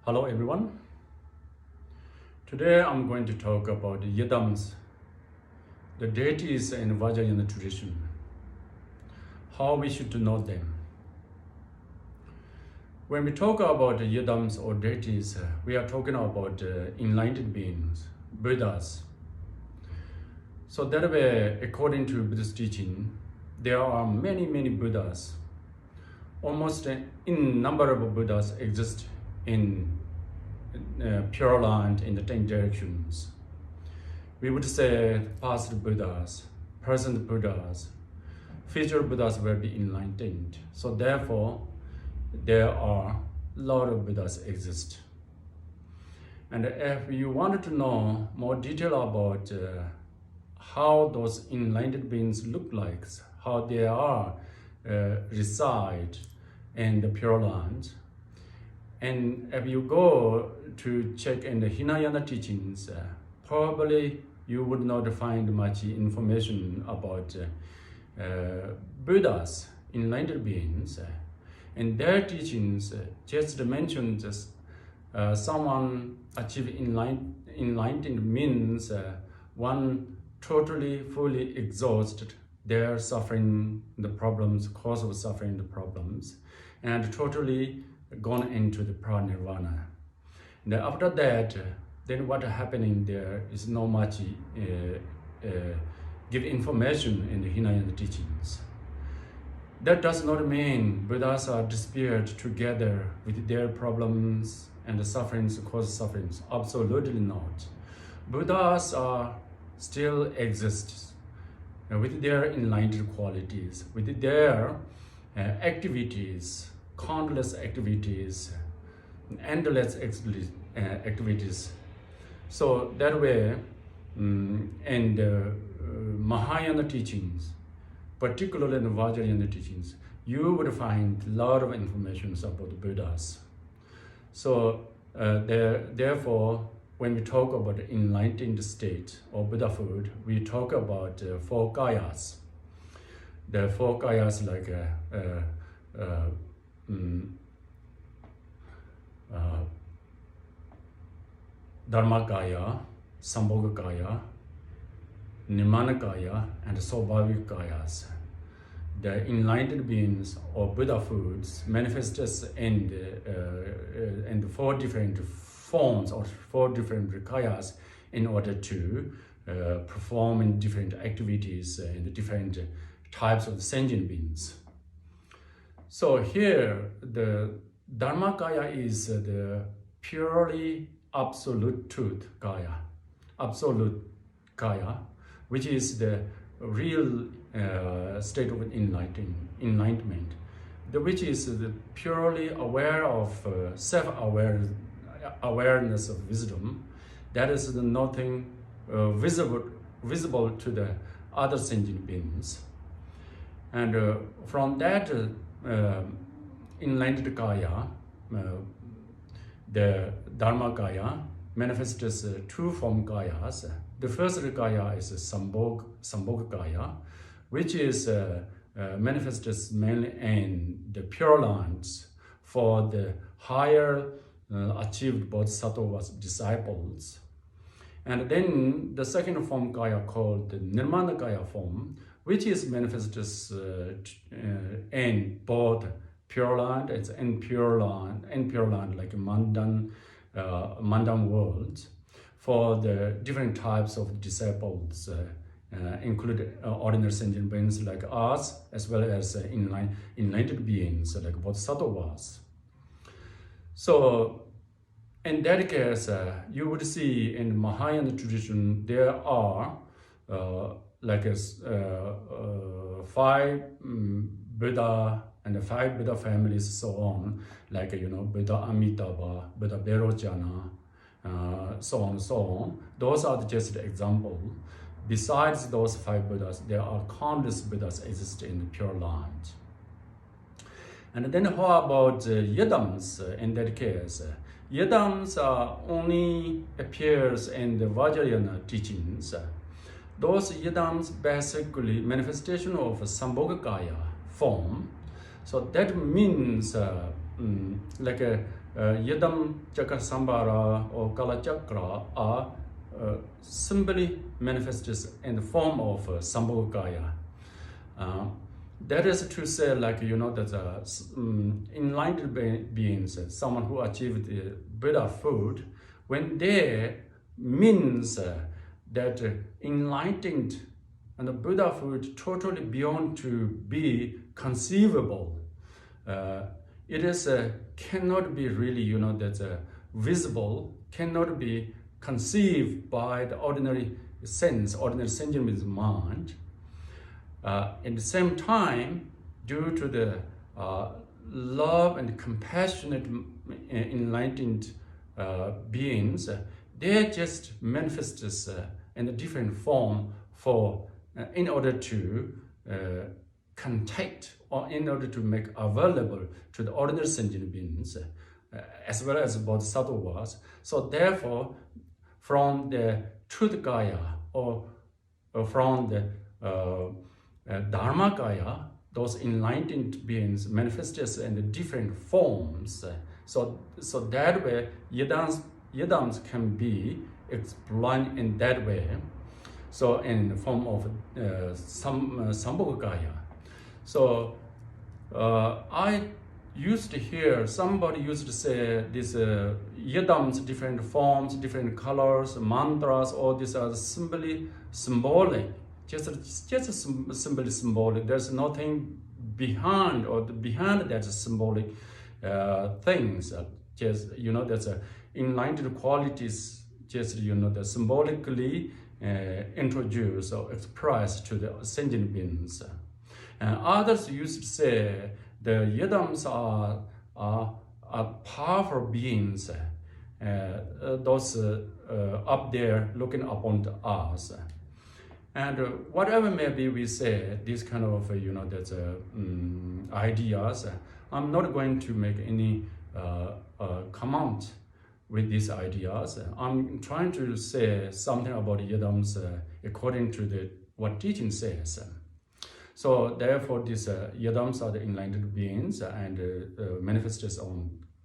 Hello everyone. Today I'm going to talk about the Yidams, the deities in Vajrayana tradition, how we should know them. When we talk about the Yidams or deities, we are talking about enlightened beings, Buddhas. So that way, according to Buddhist teaching, there are many Buddhas. Almost innumerable Buddhas exist in Pure Land in the 10 directions. We would say past Buddhas, present Buddhas, future Buddhas will be enlightened. So therefore, there are a lot of Buddhas exist. And if you wanted to know more detail about how those enlightened beings look like, how they are reside in the Pure Land, and if you go to check in the Hinayana teachings, probably you would not find much information about Buddhas, enlightened beings. And their teachings just mentioned someone achieve enlightened means one totally, fully exhausted their suffering, the problems, cause of suffering, the problems, and totally gone into the pranirvana. And after that, then what happening there is not much give information in the Hinayana teachings. That does not mean Buddhas are disappeared together with their problems and the sufferings, cause sufferings. Absolutely not. Buddhas are still exist with their enlightened qualities, with their activities, countless activities, endless activities. So that way, in the Mahayana teachings, particularly in the Vajrayana teachings, you would find a lot of information about the Buddhas. So therefore, when we talk about the enlightened state or Buddhahood, we talk about four kayas. The four kayas like Dharmakaya, Sambhogakaya, Nirmanakaya, and Swabhavik-kayas. The enlightened beings or Buddhahoods manifest in the four different forms or four different kayas in order to perform in different activities in the different types of sentient beings. So here, the Dharmakaya is the purely absolute truth kaya, absolute kaya, which is the real state of enlightenment, which is the purely aware of awareness of wisdom. That is nothing visible to the other sentient beings. And from that enlightened kaya, the Dharmakaya manifests as two form kayas. The first kaya is Sambhogakaya, which is manifests mainly in the Pure Lands for the higher achieved bodhisattvas disciples. And then the second form kaya called the Nirmanakaya form, which is manifests in both Pure Land and impure land like Mandan world, for the different types of disciples, include ordinary sentient beings like us, as well as enlightened beings like bodhisattvas. So in that case, you would see in Mahayana tradition there are five Buddha and the five Buddha families, so on, like Buddha Amitabha, Buddha Vairocana, so on and so on. Those are just examples. Besides those five Buddhas, there are countless Buddhas exist in the Pure Land. And then how about Yidams in that case? Yidams only appears in the Vajrayana teachings. Those Yidams basically manifestation of Sambhogakaya form. So that means Yidam Chakra Sambhara or Kala Chakra are simply manifested in the form of Sambhogakaya. That is to say, like, that enlightened beings, someone who achieved the Buddha food, when they means that enlightened and the Buddha food totally beyond to be conceivable, it is cannot be really, visible, cannot be conceived by the ordinary sense, ordinary sentient mind. At the same time, due to the love and compassionate enlightened beings, they just manifest in a different form for in order to contact or in order to make available to the ordinary sentient beings as well as bodhisattvas. So therefore, from the truth Gaya or from the Dharmakaya, those enlightened beings manifested in the different forms. So that way, Yidams can be explained in that way. So in the form of Sambhogakaya. So I used to hear somebody used to say this Yidams, different forms, different colors, mantras, all these are simply symbolic. Just simply symbolic. There's nothing behind behind that symbolic things. Just that's enlightened qualities. Just that symbolically introduced or expressed to the sentient beings. And others used to say the Yidams are powerful beings. Those up there looking upon us. And whatever maybe we say, this kind of, ideas, I'm not going to make any comment with these ideas. I'm trying to say something about Yidams according to what teaching says. So therefore, these Yidams are the enlightened beings and manifested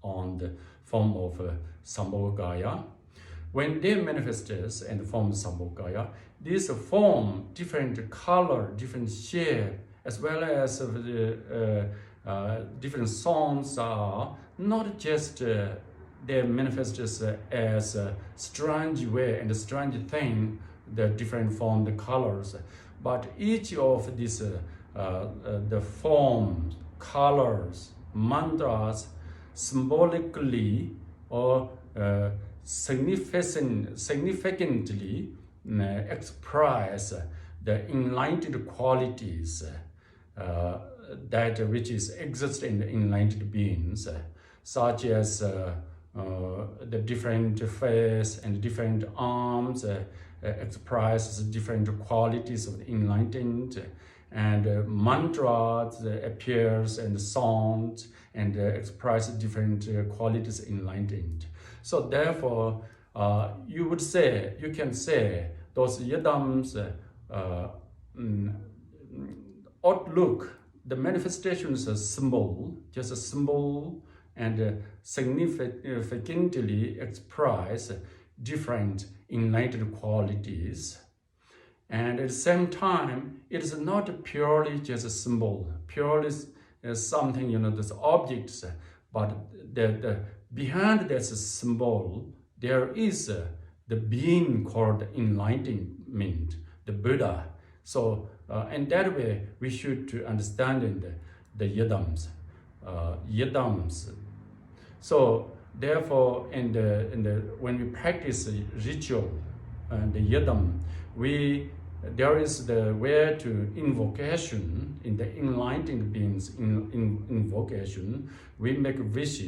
on the form of Sambhogakaya. When they manifest in the form of Sambhogakaya, these form different color, different shape, as well as different songs are not just they manifest as a strange way and a strange thing, the different form, the colors, but each of these the forms, colors, mantras symbolically or significantly express the enlightened qualities that which is exist in the enlightened beings, such as the different face and different arms expresses different qualities of the enlightened, and mantras appears and sounds and express different qualities enlightened. So therefore, you can say those Yidams outlook, the manifestations a symbol, just a symbol, and significantly express different enlightened qualities. And at the same time, it is not purely just a symbol, purely something, this objects, but the behind that symbol, there is the being called enlightenment, the Buddha. So in that way, we should understand the Yidams. So therefore, when we practice ritual and the Yidam, there is the way to invocation in the enlightened beings invocation. We make wish,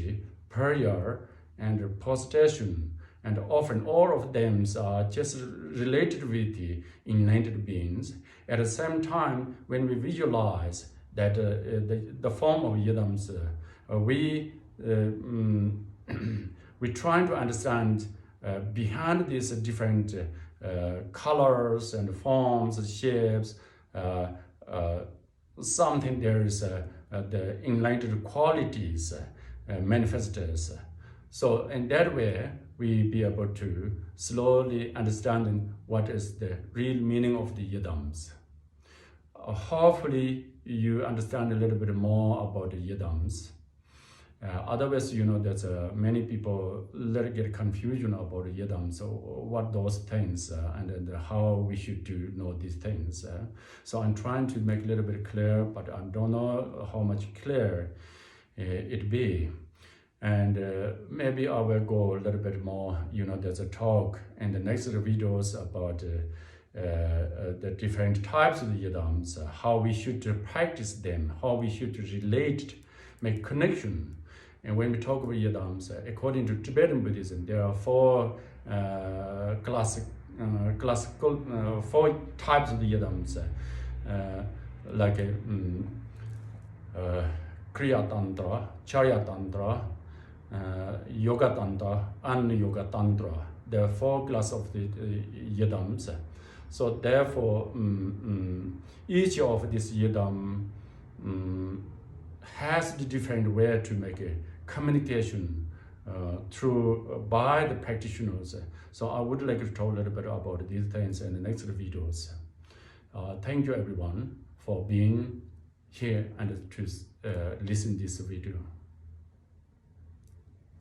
prayer, and prostration, and often all of them are just related with the enlightened beings. At the same time, when we visualize that the form of Yidams, we try to understand behind these different colors and forms, shapes, something there is the enlightened qualities manifested. So in that way, we be able to slowly understanding what is the real meaning of the Yidams. Hopefully, you understand a little bit more about the Yidams. Otherwise, there's many people get confusion about the Yidams, so what those things and then how we should know these things. So I'm trying to make a little bit clear, but I don't know how much clear it be. And maybe I will go a little bit more, there's a talk in the next videos about the different types of the Yidams, how we should practice them, how we should relate, make connection. And when we talk about Yidams, according to Tibetan Buddhism, there are four classical four types of the Yidams, like Kriya Tantra, Charya Tantra, Yoga Tantra, and Yoga Tantra. There are four classes of the Yidams. So therefore, each of these Yidam has the different way to make a communication by the practitioners. So I would like to talk a little bit about these things in the next videos. Thank you everyone for being here and to listen to this video.